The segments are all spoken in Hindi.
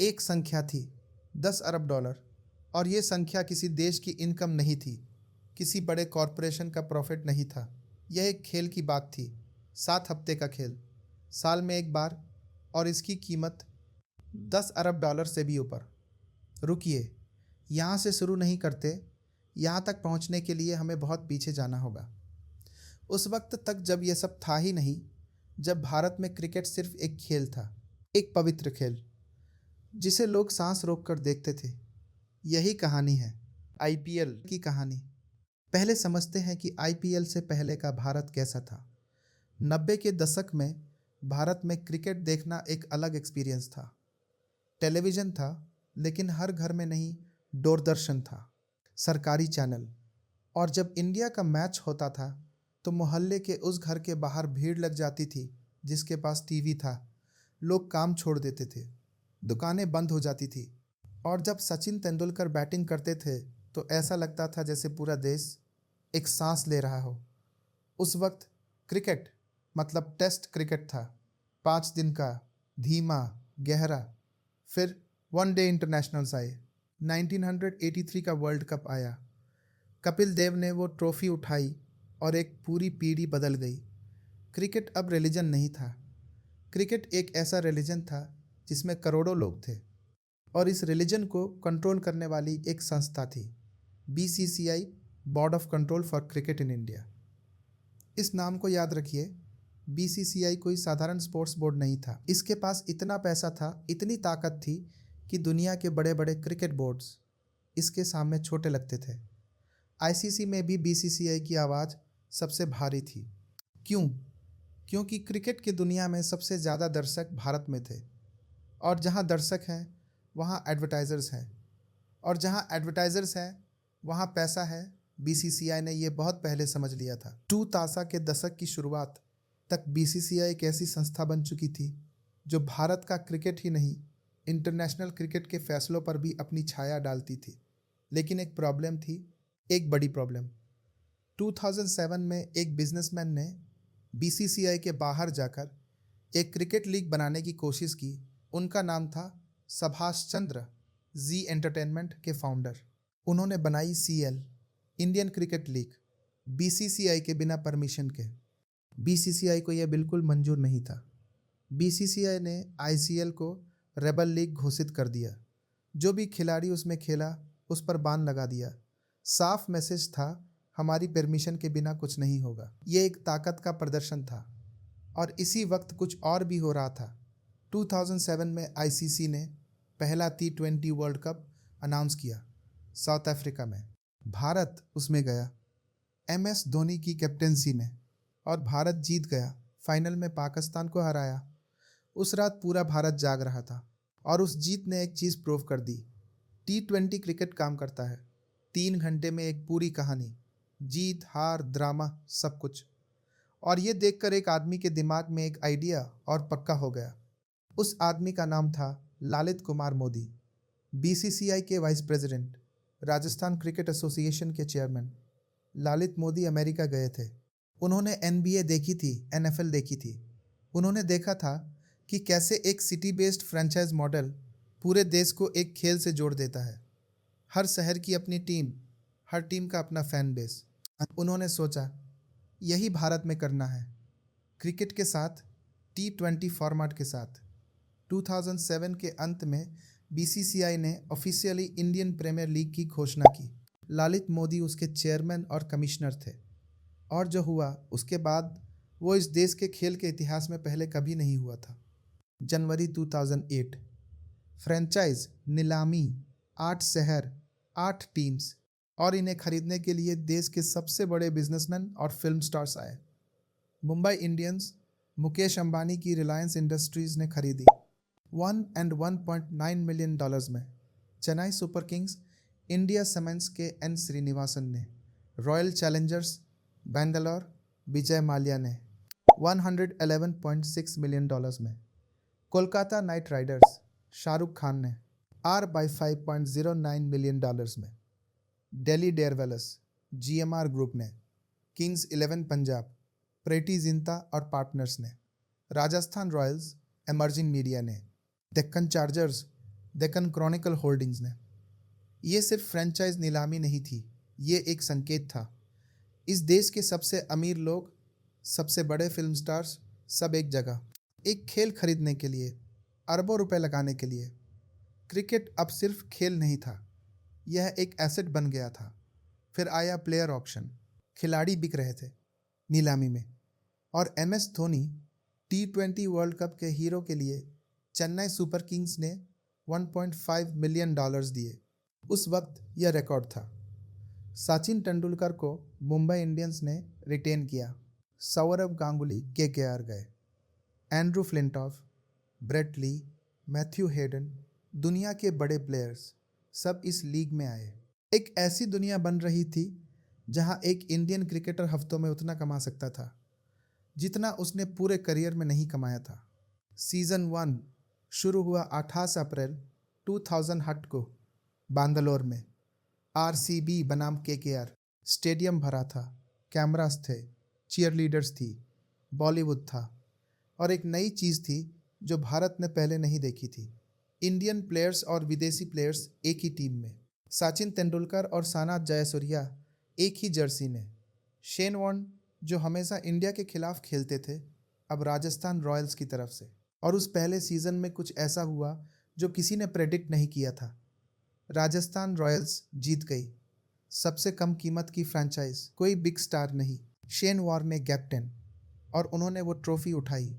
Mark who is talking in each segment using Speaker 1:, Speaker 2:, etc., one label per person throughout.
Speaker 1: एक संख्या थी, $10 अरब। और ये संख्या किसी देश की इनकम नहीं थी, किसी बड़े कॉरपोरेशन का प्रॉफिट नहीं था। यह एक खेल की बात थी, 7 हफ्ते का खेल, साल में एक बार, और इसकी कीमत $10 अरब से भी ऊपर। रुकिए, यहाँ से शुरू नहीं करते। यहाँ तक पहुँचने के लिए हमें बहुत पीछे जाना होगा। उस वक्त तक जब यह सब था ही नहीं, जब भारत में क्रिकेट सिर्फ एक खेल था, एक पवित्र खेल जिसे लोग सांस रोक कर देखते थे। यही कहानी है आईपीएल की कहानी। पहले समझते हैं कि आईपीएल से पहले का भारत कैसा था। 90 के दशक में भारत में क्रिकेट देखना एक अलग एक्सपीरियंस था। टेलीविज़न था, लेकिन हर घर में नहीं, दूरदर्शन था, सरकारी चैनल। और जब इंडिया का मैच होता था तो मोहल्ले के उस घर के बाहर भीड़ लग जाती थी जिसके पास टीवी था। लोग काम छोड़ देते थे, दुकानें बंद हो जाती थी, और जब सचिन तेंदुलकर बैटिंग करते थे तो ऐसा लगता था जैसे पूरा देश एक सांस ले रहा हो। उस वक्त क्रिकेट मतलब टेस्ट क्रिकेट था, 5 दिन का, धीमा, गहरा। फिर वनडे इंटरनेशनल्स आए, 1983 का वर्ल्ड कप आया, कपिल देव ने वो ट्रॉफी उठाई और एक पूरी पीढ़ी बदल गई। क्रिकेट अब रिलीजन नहीं था, क्रिकेट एक ऐसा रिलीजन था जिसमें करोड़ों लोग थे, और इस रिलीजन को कंट्रोल करने वाली एक संस्था थी, BCCI, board of control for cricket in India. इस नाम को याद रखिए, बीसीसीआई कोई साधारण स्पोर्ट्स बोर्ड नहीं था। इसके पास इतना पैसा था, इतनी ताकत थी कि दुनिया के बड़े बड़े क्रिकेट बोर्ड्स इसके सामने छोटे लगते थे। आईसीसी में भी बीसीसीआई की आवाज़ सबसे भारी थी। क्यों? क्योंकि क्रिकेट की दुनिया में सबसे ज़्यादा दर्शक भारत में थे, और जहां दर्शक हैं वहां एडवर्टाइज़र्स हैं, और जहां एडवर्टाइज़र्स हैं वहां पैसा है। बीसीसीआई ने यह बहुत पहले समझ लिया था। 2000 के दशक की शुरुआत तक बीसीसीआई एक ऐसी संस्था बन चुकी थी जो भारत का क्रिकेट ही नहीं, इंटरनेशनल क्रिकेट के फैसलों पर भी अपनी छाया डालती थी। लेकिन एक प्रॉब्लम थी, एक बड़ी प्रॉब्लम। 2007 में एक बिजनेसमैन ने बीसीसीआई के बाहर जाकर एक क्रिकेट लीग बनाने की कोशिश की। उनका नाम था सुभाष चंद्र, जी एंटरटेनमेंट के फाउंडर। उन्होंने बनाई CL, Indian cricket league, BCCI के बिना परमिशन के। बीसीसीआई को यह बिल्कुल मंजूर नहीं था। बीसीसीआई ने आईसीएल को रेबल लीग घोषित कर दिया। जो भी खिलाड़ी उसमें खेला उस पर बैन लगा दिया। साफ मैसेज था, हमारी परमिशन के बिना कुछ नहीं होगा। ये एक ताकत का प्रदर्शन था। और इसी वक्त कुछ और भी हो रहा था। 2007 में आईसीसी ने पहला T20 वर्ल्ड कप अनाउंस किया, साउथ अफ्रीका में। भारत उसमें गया, एमएस धोनी की कैप्टेंसी में, और भारत जीत गया। फाइनल में पाकिस्तान को हराया। उस रात पूरा भारत जाग रहा था, और उस जीत ने एक चीज़ प्रूव कर दी, T20 क्रिकेट काम करता है। 3 घंटे में एक पूरी कहानी, जीत हार ड्रामा सब कुछ। और ये देखकर एक आदमी के दिमाग में एक आइडिया और पक्का हो गया। उस आदमी का नाम था ललित कुमार मोदी, बीसीसीआई के vice president, Rajasthan cricket association के चेयरमैन। ललित मोदी अमेरिका गए थे। उन्होंने एनबीए देखी थी, एनएफएल देखी थी। उन्होंने देखा था कि कैसे एक सिटी बेस्ड फ्रेंचाइज मॉडल पूरे देश को एक खेल से जोड़ देता है। हर शहर की अपनी टीम, हर टीम का अपना फैन बेस। उन्होंने सोचा यही भारत में करना है, क्रिकेट के साथ, T20 फॉर्मेट के साथ। 2007 के अंत में बीसीसीआई ने ऑफिशियली इंडियन प्रीमियर लीग की घोषणा की। ललित मोदी उसके चेयरमैन और कमिश्नर थे। और जो हुआ उसके बाद वो इस देश के खेल के इतिहास में पहले कभी नहीं हुआ था। जनवरी 2008, फ्रेंचाइज नीलामी, 8 शहर, 8 टीम्स, और इन्हें खरीदने के लिए देश के सबसे बड़े बिजनेसमैन और फिल्म स्टार्स आए। मुंबई इंडियंस, मुकेश अंबानी की रिलायंस इंडस्ट्रीज ने खरीदी, $1.9 मिलियन में। Chennai super Kings, India cements के एन श्रीनिवासन ने। रॉयल चैलेंजर्स बेंगलोर, विजय माल्या ने, $111.6 मिलियन में। कोलकाता नाइट राइडर्स, शाहरुख खान ने, $5.09 मिलियन में। दिल्ली डेयरडेविल्स, जीएमआर ग्रुप ने। किंग्स 11 पंजाब, प्रीति जिंटा और पार्टनर्स ने। राजस्थान रॉयल्स, एमर्जिंग मीडिया ने। Deccan chargers, Deccan Chronicle holdings ने। ये सिर्फ फ्रेंचाइज नीलामी नहीं थी, ये एक संकेत था। इस देश के सबसे अमीर लोग, सबसे बड़े फिल्म स्टार्स, सब एक जगह, एक खेल खरीदने के लिए, अरबों रुपए लगाने के लिए। क्रिकेट अब सिर्फ खेल नहीं था, यह एक एसेट बन गया था। फिर आया प्लेयर ऑक्शन, खिलाड़ी बिक रहे थे नीलामी में, और MS Dhoni T20 world cup के हीरो के लिए चेन्नई सुपर किंग्स ने $1.5 मिलियन दिए। उस वक्त यह रिकॉर्ड था। सचिन तेंदुलकर को मुंबई इंडियंस ने रिटेन किया, सौरव गांगुली KKR गए, Andrew Flintoff, Brett Lee, Matthew Hayden, दुनिया के बड़े प्लेयर्स सब इस लीग में आए। एक ऐसी दुनिया बन रही थी जहां एक इंडियन क्रिकेटर हफ्तों में उतना कमा सकता था जितना उसने पूरे करियर में नहीं कमाया था। सीज़न 1 शुरू हुआ 28 अप्रैल 2000 को बैंगलोर में। RCB बनाम KKR। स्टेडियम भरा था, कैमरास थे, चीयरलीडर्स थी, बॉलीवुड था, और एक नई चीज़ थी जो भारत ने पहले नहीं देखी थी। इंडियन प्लेयर्स और विदेशी प्लेयर्स एक ही टीम में। सचिन तेंदुलकर और सानाथ जयसूर्या एक ही जर्सी में। शेन वॉर्न जो हमेशा इंडिया के खिलाफ खेलते थे, अब राजस्थान रॉयल्स की तरफ से। और उस पहले सीजन में कुछ ऐसा हुआ जो किसी ने प्रेडिक्ट नहीं किया था। राजस्थान रॉयल्स जीत गई, सबसे कम कीमत की फ्रेंचाइज, कोई बिग स्टार नहीं, शेन वॉर्न कैप्टन, और उन्होंने वो ट्रॉफी उठाई।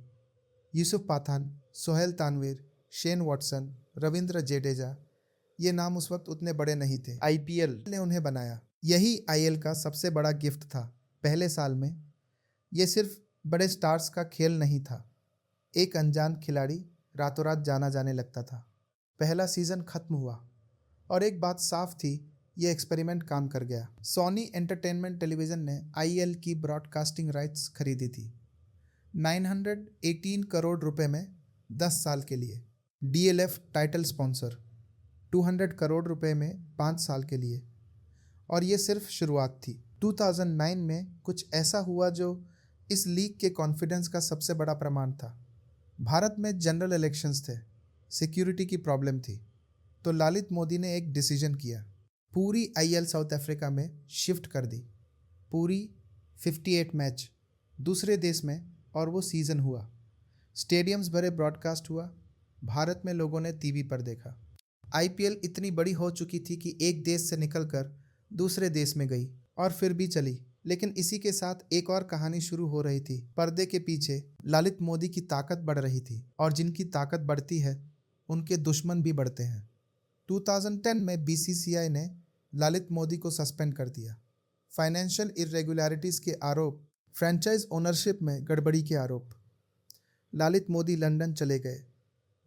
Speaker 1: यूसुफ पठान, सोहेल तानवीर, शेन वॉटसन, रविंद्र जडेजा, ये नाम उस वक्त उतने बड़े नहीं थे। IPL ने उन्हें बनाया। यही IL का सबसे बड़ा गिफ्ट था पहले साल में। ये सिर्फ बड़े स्टार्स का खेल नहीं था, एक अनजान खिलाड़ी रातों रात जाना जाने लगता था। पहला सीजन खत्म हुआ और एक बात साफ थी, ये एक्सपेरिमेंट काम कर गया। सोनी एंटरटेनमेंट टेलीविज़न ने IL की ब्रॉडकास्टिंग राइट्स खरीदी थी 918 करोड़ रुपए में 10 साल के लिए। DLF टाइटल स्पॉन्सर 200 करोड़ रुपए में 5 साल के लिए। और ये सिर्फ शुरुआत थी। 2009 में कुछ ऐसा हुआ जो इस लीग के कॉन्फिडेंस का सबसे बड़ा प्रमाण था। भारत में जनरल इलेक्शंस थे, सिक्योरिटी की प्रॉब्लम थी, तो ललित मोदी ने एक डिसीजन किया, पूरी IL साउथ अफ्रीका में शिफ्ट कर दी। पूरी 58 मैच दूसरे देश में, और वो सीज़न हुआ। स्टेडियम्स भरे, ब्रॉडकास्ट हुआ, भारत में लोगों ने टीवी पर देखा। IPL इतनी बड़ी हो चुकी थी कि एक देश से निकलकर दूसरे देश में गई, और फिर भी चली। लेकिन इसी के साथ एक और कहानी शुरू हो रही थी। पर्दे के पीछे ललित मोदी की ताकत बढ़ रही थी, और जिनकी ताकत बढ़ती है उनके दुश्मन भी बढ़ते हैं। 2010 में BCCI ने ललित मोदी को सस्पेंड कर दिया। फाइनेंशियल इरेगुलरिटीज के आरोप, फ्रेंचाइज ओनरशिप में गड़बड़ी के आरोप। ललित मोदी लंदन चले गए।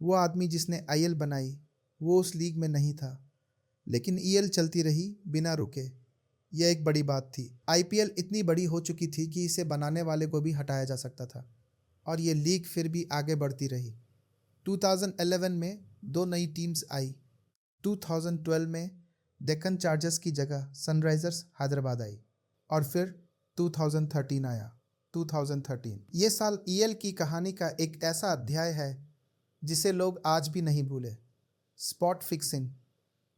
Speaker 1: वो आदमी जिसने IL बनाई वो उस लीग में नहीं था, लेकिन EL चलती रही बिना रुके। यह एक बड़ी बात थी। IPL इतनी बड़ी हो चुकी थी कि इसे बनाने वाले को भी हटाया जा सकता था, और ये लीग फिर भी आगे बढ़ती रही। 2011 में 2 नई टीम्स आई। 2012 में डेक्कन चार्जर्स की जगह सनराइजर्स हैदराबाद आई, और फिर 2013 आया। 2013 ये साल EL की कहानी का एक ऐसा अध्याय है जिसे लोग आज भी नहीं भूले। Spot fixing.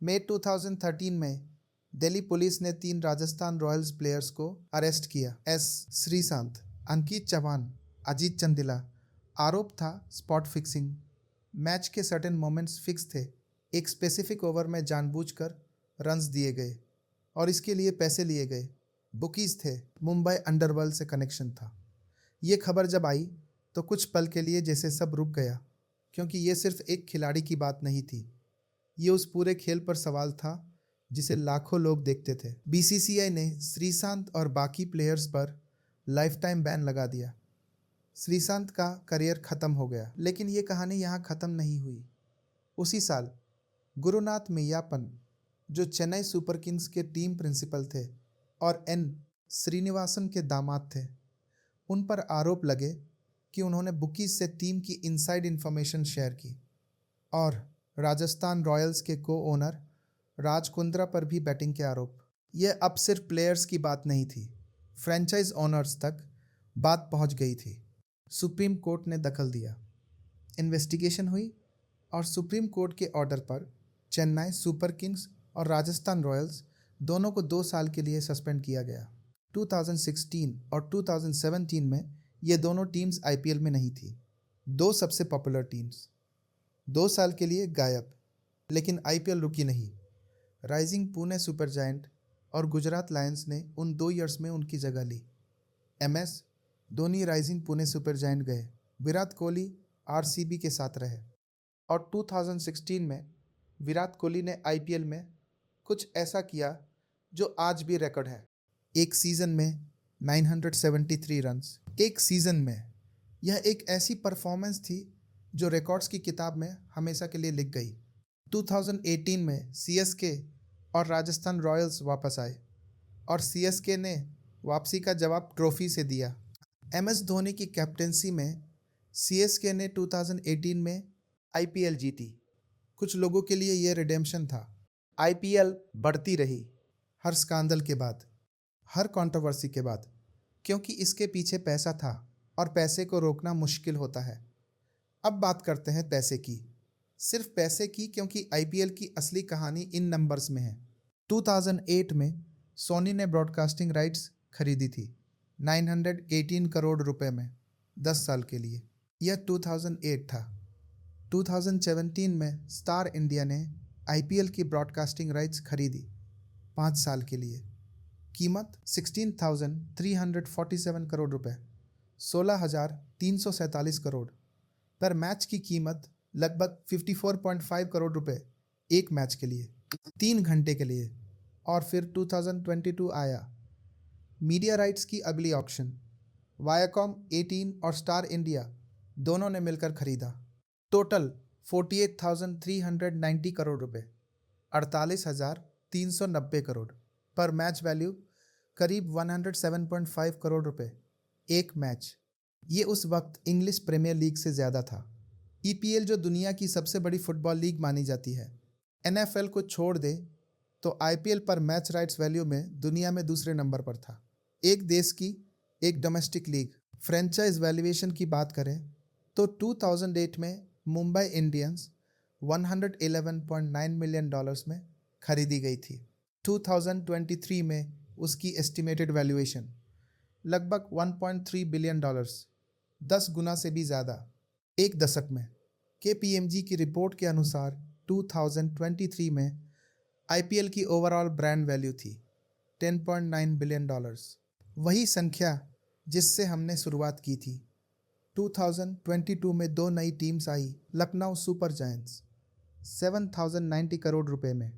Speaker 1: मई 2013 में दिल्ली पुलिस ने 3 राजस्थान रॉयल्स प्लेयर्स को अरेस्ट किया। श्रीशांत, अंकित चौहान, अजीत चंदिला। आरोप था स्पॉट फिक्सिंग। मैच के सर्टेन मोमेंट्स फिक्स थे, एक स्पेसिफिक ओवर में जानबूझकर रन्स दिए गए और इसके लिए पैसे लिए गए। बुकीज थे, मुंबई अंडरवर्ल्ड से कनेक्शन था। ये खबर जब आई तो कुछ पल के लिए जैसे सब रुक गया, क्योंकि ये सिर्फ एक खिलाड़ी की बात नहीं थी, ये उस पूरे खेल पर सवाल था जिसे लाखों लोग देखते थे। BCCI ने श्रीशांत और बाकी प्लेयर्स पर लाइफ टाइम बैन लगा दिया। श्रीशांत का करियर खत्म हो गया, लेकिन ये कहानी यहाँ खत्म नहीं हुई। उसी साल गुरुनाथ मेय्याप्पन, जो चेन्नई सुपर किंग्स के टीम प्रिंसिपल थे और N श्रीनिवासन के दामाद थे, उन पर आरोप लगे कि उन्होंने बुकीज से टीम की इनसाइड इंफॉर्मेशन शेयर की। और राजस्थान रॉयल्स के को ओनर राज कुंद्रा पर भी बैटिंग के आरोप। यह अब सिर्फ प्लेयर्स की बात नहीं थी, फ्रेंचाइज ओनर्स तक बात पहुंच गई थी। सुप्रीम कोर्ट ने दखल दिया, इन्वेस्टिगेशन हुई और सुप्रीम कोर्ट के ऑर्डर पर चेन्नई सुपर किंग्स और राजस्थान रॉयल्स दोनों को 2 साल के लिए सस्पेंड किया गया। 2016 और 2017 में ये दोनों टीम्स आईपीएल में नहीं थी। दो सबसे पॉपुलर टीम्स 2 साल के लिए गायब, लेकिन आईपीएल रुकी नहीं। राइजिंग पुणे सुपर जायंट और गुजरात लायंस ने उन 2 ईयर्स में उनकी जगह ली। MS Dhoni rising Pune super giant गए, विराट कोहली आरसीबी के साथ रहे और 2016 में विराट कोहली ने आईपीएल में कुछ ऐसा किया जो आज भी रिकॉर्ड है। एक सीज़न में 973 रन्स। एक सीज़न में यह एक ऐसी परफॉर्मेंस थी जो रिकॉर्ड्स की किताब में हमेशा के लिए लिख गई। 2018 में सीएसके और राजस्थान रॉयल्स वापस आए और सीएसके ने वापसी का जवाब ट्रॉफी से दिया। एमएस धोनी की कैप्टेंसी में सीएसके ने 2018 में आईपीएल जीती। कुछ लोगों के लिए यह रिडेम्पशन था। आईपीएल बढ़ती रही हर स्कैंडल के बाद, हर कंट्रोवर्सी के बाद, क्योंकि इसके पीछे पैसा था और पैसे को रोकना मुश्किल होता है। अब बात करते हैं पैसे की, सिर्फ पैसे की, क्योंकि आईपीएल की असली कहानी इन नंबर्स में है। 2008 में सोनी ने ब्रॉडकास्टिंग राइट्स खरीदी थी 918 करोड़ रुपए में 10 साल के लिए। यह 2008 था। 2017 में स्टार इंडिया ने आईपीएल की ब्रॉडकास्टिंग राइट्स खरीदी 5 साल के लिए। कीमत 16,347 करोड़ रुपए, 16,347 करोड़। पर मैच की कीमत लगभग 54.5 करोड़ रुपए एक मैच के लिए, 3 घंटे के लिए। और फिर 2022 आया, मीडिया राइट्स की अगली ऑक्शन। वायाकॉम, 18 और स्टार इंडिया दोनों ने मिलकर खरीदा। टोटल 48,390 करोड़ रुपए, 48,390 करोड़। पर मैच वैल्यू करीब 107.5 करोड़ रुपए एक मैच। ये उस वक्त इंग्लिश प्रीमियर लीग से ज़्यादा था। ईपीएल जो दुनिया की सबसे बड़ी फुटबॉल लीग मानी जाती है, एनएफएल को छोड़ दे तो आईपीएल पर मैच राइट्स वैल्यू में दुनिया में दूसरे नंबर पर था। एक देश की एक डोमेस्टिक लीग फ्रेंचाइज वैल्यूएशन की बात करें तो 2008 में मुंबई इंडियंस 111.9 मिलियन डॉलर्स में खरीदी गई थी। 2023 में उसकी एस्टिमेटेड वैल्यूएशन लगभग 1.3 बिलियन डॉलर्स, 10 गुना से भी ज़्यादा एक दशक में। केपीएमजी की रिपोर्ट के अनुसार 2023 में आईपीएल की ओवरऑल ब्रांड वैल्यू थी 10.9 बिलियन डॉलर्स। वही संख्या जिससे हमने शुरुआत की थी। 2022 में 2 नई टीम्स आई, लखनऊ सुपर जायंट्स 7,090 करोड़ रुपए में,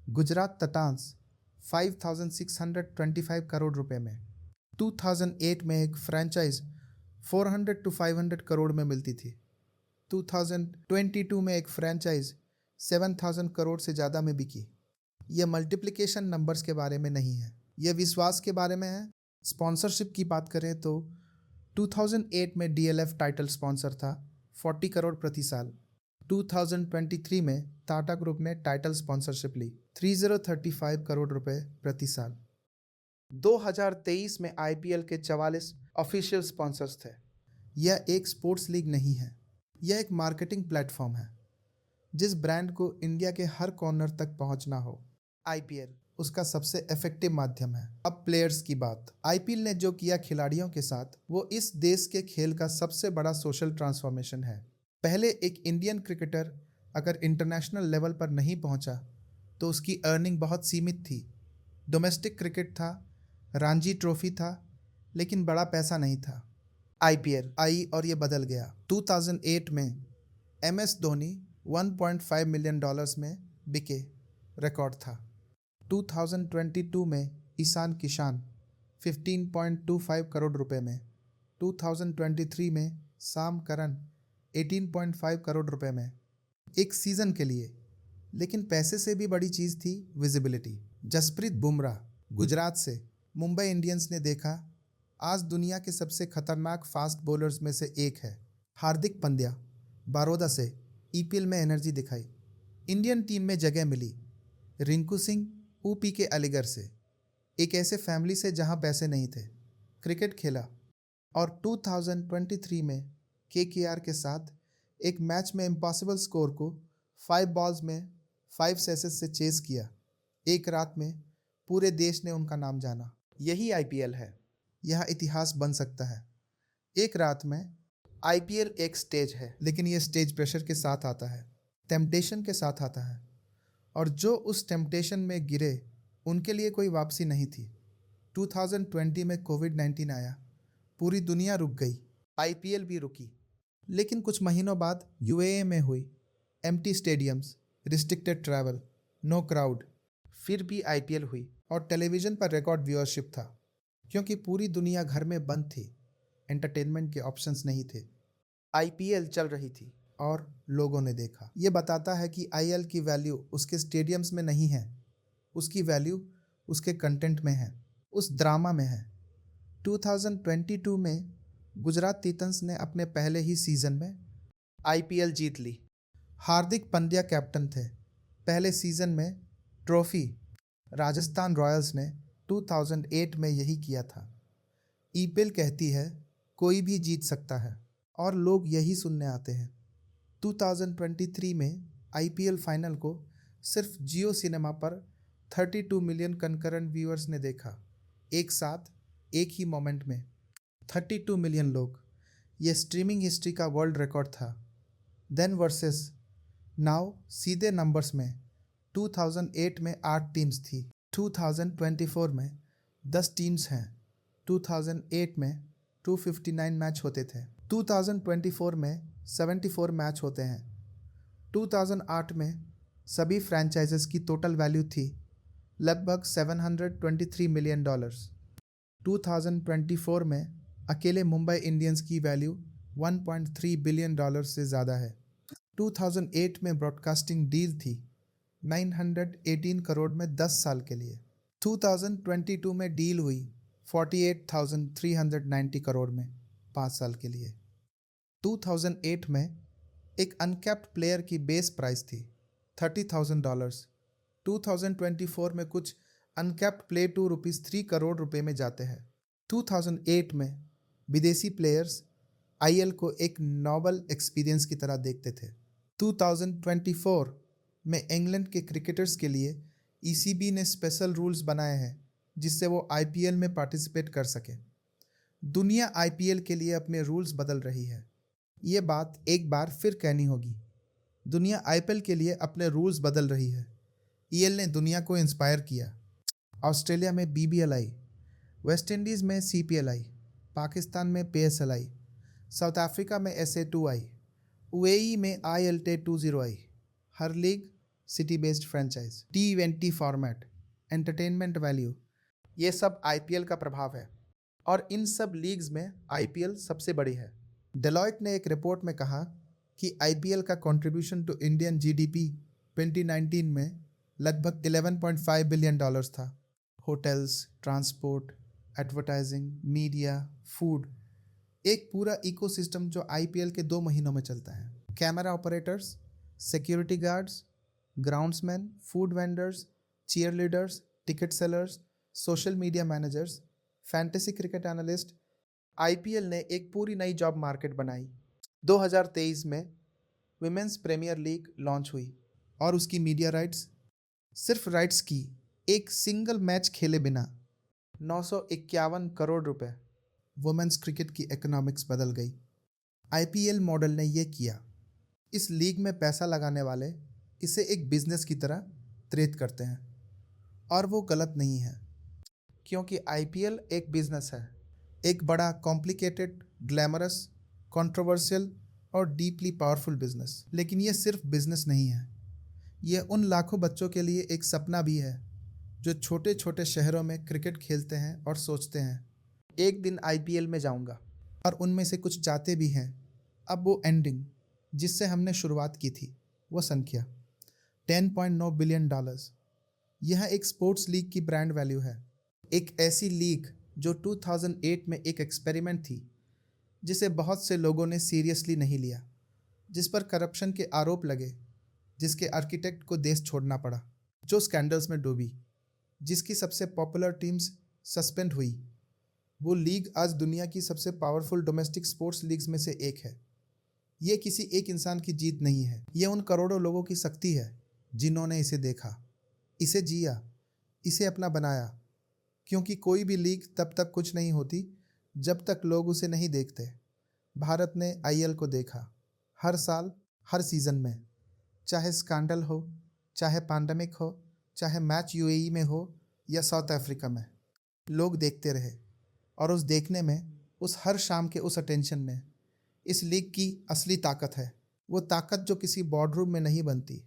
Speaker 1: गुजरात टाइटंस 5,625 करोड़ रुपए में। 2008 में एक फ्रेंचाइज 400 to 500 करोड़ में मिलती थी। 2022 में एक फ्रेंचाइज 7,000 करोड़ से ज़्यादा में बिकी। यह मल्टीप्लिकेशन नंबर्स के बारे में नहीं है, यह विश्वास के बारे में है। स्पॉन्सरशिप की बात करें तो 2008 में डीएलएफ टाइटल स्पॉन्सर था 40 करोड़ प्रति साल। 2023 में टाटा ग्रुप ने टाइटल स्पॉन्सरशिप ली 3035 करोड़ रुपए प्रति साल। 2023 में आईपीएल के 44 ऑफिशियल स्पॉन्सर्स थे। यह एक स्पोर्ट्स लीग नहीं है, यह एक मार्केटिंग प्लेटफॉर्म है। जिस ब्रांड को इंडिया के हर कॉर्नर तक पहुंचना हो, आईपीएल उसका सबसे इफेक्टिव माध्यम है। अब प्लेयर्स की बात। आईपीएल ने जो किया खिलाड़ियों के साथ, वो इस देश के खेल का सबसे बड़ा सोशल ट्रांसफॉर्मेशन है। पहले एक इंडियन क्रिकेटर अगर इंटरनेशनल लेवल पर नहीं पहुंचा तो उसकी अर्निंग बहुत सीमित थी। डोमेस्टिक क्रिकेट था, रणजी ट्रॉफी था, लेकिन बड़ा पैसा नहीं था। आईपीएल आई और ये बदल गया। 2008 में एमएस धोनी 1.5 मिलियन डॉलर्स में बिके, रिकॉर्ड था। 2022 में ईशान किशन 15.25 करोड़ रुपए में। 2023 में शाम करन 18.5 करोड़ रुपए में एक सीज़न के लिए। लेकिन पैसे से भी बड़ी चीज़ थी विजिबिलिटी। जसप्रीत बुमराह गुजरात से मुंबई इंडियंस ने देखा आज दुनिया के सबसे खतरनाक फास्ट बॉलर्स में से एक है। हार्दिक पांड्या बड़ौदा से ईपीएल में एनर्जी दिखाई, इंडियन टीम में जगह मिली। रिंकू सिंह यूपी के अलीगढ़ से, एक ऐसे फैमिली से जहां पैसे नहीं थे, क्रिकेट खेला और 2023 में केकेआर के साथ एक मैच में इम्पॉसिबल स्कोर को 5 बॉल्स में 5 सेसेस से चेस किया। एक रात में पूरे देश ने उनका नाम जाना। यही आईपीएल है। यह इतिहास बन सकता है। एक रात में आईपीएल एक स्टेज है, लेकिन यह स्टेज प्रेशर के साथ आता है, टेम्पटेशन के साथ आता है, और जो उस टेम्पटेशन में गिरे उनके लिए कोई वापसी नहीं थी। 2020 में कोविड-19 आया, पूरी दुनिया रुक गई, आईपीएल भी रुकी। लेकिन कुछ महीनों बाद यूएई में हुई, empty stadiums, restricted travel, know crowd, फिर भी आईपीएल हुई और टेलीविज़न पर रिकॉर्ड व्यूअरशिप था, क्योंकि पूरी दुनिया घर में बंद थी, एंटरटेनमेंट के ऑप्शंस नहीं थे, आईपीएल चल रही थी और लोगों ने देखा। ये बताता है कि आईएल की वैल्यू उसके स्टेडियम्स में नहीं है, उसकी वैल्यू उसके कंटेंट में है, उस ड्रामा में है। 2022 में गुजरात टाइटंस ने अपने पहले ही सीज़न में आईपीएल जीत ली। हार्दिक पांड्या कैप्टन थे। पहले सीज़न में ट्रॉफी राजस्थान रॉयल्स ने 2008 में यही किया था। ईपीएल कहती है कोई भी जीत सकता है और लोग यही सुनने आते हैं। 2023 में आईपीएल फाइनल को सिर्फ जियो सिनेमा पर 32 मिलियन कंकरेंट व्यूअर्स ने देखा। एक साथ एक ही मोमेंट में 32 मिलियन लोग। ये स्ट्रीमिंग हिस्ट्री का वर्ल्ड रिकॉर्ड था। देन वर्सेस नाउ सीधे नंबर्स में 2008 में 8 टीम्स थी, 2024 में 10 टीम्स हैं। 2008 में 259 मैच होते थे, 2024 में 74 मैच होते हैं। 2008 में सभी फ्रैंचाइजेस की टोटल वैल्यू थी लगभग $723 मिलियन। 2024 में अकेले मुंबई इंडियंस की वैल्यू $1.3 बिलियन से ज़्यादा है। 2008 में ब्रॉडकास्टिंग डील थी 918 करोड़ में 10 साल के लिए। 2022 में डील हुई 48,390 करोड़ में 5 साल के लिए। 2008 में एक अनकैप्ड प्लेयर की बेस प्राइस थी $30,000। 2024 में कुछ अनकैप्ड प्ले टू ₹3 करोड़ रुपए में जाते हैं। 2008 में विदेशी प्लेयर्स आईएल को एक नॉवल एक्सपीरियंस की तरह देखते थे। 2024 में इंग्लैंड के क्रिकेटर्स के लिए ईसीबी ने स्पेशल रूल्स बनाए हैं जिससे वो आईपीएल में पार्टिसिपेट कर सके। दुनिया आईपीएल के लिए अपने रूल्स बदल रही है। ये बात एक बार फिर कहनी होगी, दुनिया आईपीएल के लिए अपने रूल्स बदल रही है। ईएल ने दुनिया को इंस्पायर किया। ऑस्ट्रेलिया में बीबीएल आई, वेस्ट इंडीज़ में सीपीएल आई, पाकिस्तान में पीएसएल आई, साउथ अफ्रीका में SA2 आई, यूएई में ILT20 आई। हर league city based franchise, T20 format, entertainment value, ये सब आईपीएल का प्रभाव है और इन सब लीग्स में आईपीएल सबसे बड़ी है। डेलॉयट ने एक रिपोर्ट में कहा कि आईपीएल का कंट्रीब्यूशन टू इंडियन जीडीपी 2019 में लगभग $11.5 बिलियन था। Hotels, transport, advertising, media, food, एक पूरा इकोसिस्टम जो आईपीएल के 2 महीनों में चलता है। Camera operators, security guards, groundsman, food vendors, cheer leaders, ticket sellers, social media managers, fantasy cricket analyst. IPL ने एक पूरी नई जॉब मार्केट बनाई। 2023 में विमेंस प्रीमियर लीग लॉन्च हुई और उसकी मीडिया राइट्स, सिर्फ राइट्स की एक सिंगल मैच खेले बिना 951 करोड़ रुपए। वुमेन्स क्रिकेट की इकोनॉमिक्स बदल गई। आईपीएल मॉडल ने ये किया। इस लीग में पैसा लगाने वाले इसे एक बिजनेस की तरह ट्रीट करते हैं और वो गलत नहीं है, क्योंकि आईपीएल एक बिजनेस है, एक बड़ा कॉम्प्लिकेटेड, ग्लैमरस, कंट्रोवर्शियल और डीपली पावरफुल बिजनेस। लेकिन ये सिर्फ बिजनेस नहीं है, ये उन लाखों बच्चों के लिए एक सपना भी है जो छोटे छोटे शहरों में क्रिकेट खेलते हैं और सोचते हैं एक दिन आईपीएल में जाऊंगा, और उनमें से कुछ चाहते भी हैं। अब वो एंडिंग जिससे हमने शुरुआत की थी, वो संख्या $10.9 बिलियन। यह एक स्पोर्ट्स लीग की ब्रांड वैल्यू है। एक ऐसी लीग जो 2008 में एक एक्सपेरिमेंट थी जिसे बहुत से लोगों ने सीरियसली नहीं लिया, जिस पर करप्शन के आरोप लगे, जिसके आर्किटेक्ट को देश छोड़ना पड़ा, जो स्कैंडल्स में डूबी, जिसकी सबसे पॉपुलर टीम्स सस्पेंड हुई। वो लीग आज दुनिया की सबसे पावरफुल डोमेस्टिक स्पोर्ट्स लीग्स में से एक है। ये किसी एक इंसान की जीत नहीं है, ये उन करोड़ों लोगों की शक्ति है जिन्होंने इसे देखा, इसे जिया, इसे अपना बनाया। क्योंकि कोई भी लीग तब तक कुछ नहीं होती जब तक लोग उसे नहीं देखते। भारत ने आईएल को देखा, हर साल, हर सीज़न में, चाहे स्कैंडल हो, चाहे पैंडेमिक हो, चाहे मैच यूएई में हो या साउथ अफ्रीका में, लोग देखते रहे। और उस देखने में, उस हर शाम के उस अटेंशन में, इस लीग की असली ताकत है। वो ताकत जो किसी बॉर्डरूम में नहीं बनती,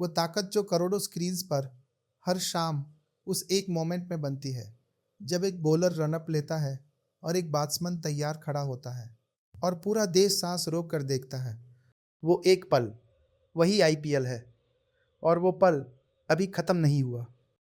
Speaker 1: वो ताकत जो करोड़ों स्क्रीन्स पर हर शाम उस एक मोमेंट में बनती है, जब एक बॉलर रनअप लेता है और एक बैट्समैन तैयार खड़ा होता है और पूरा देश सांस रोक कर देखता है। वो एक पल, वही आईपीएल है। और वो पल अभी ख़त्म नहीं हुआ।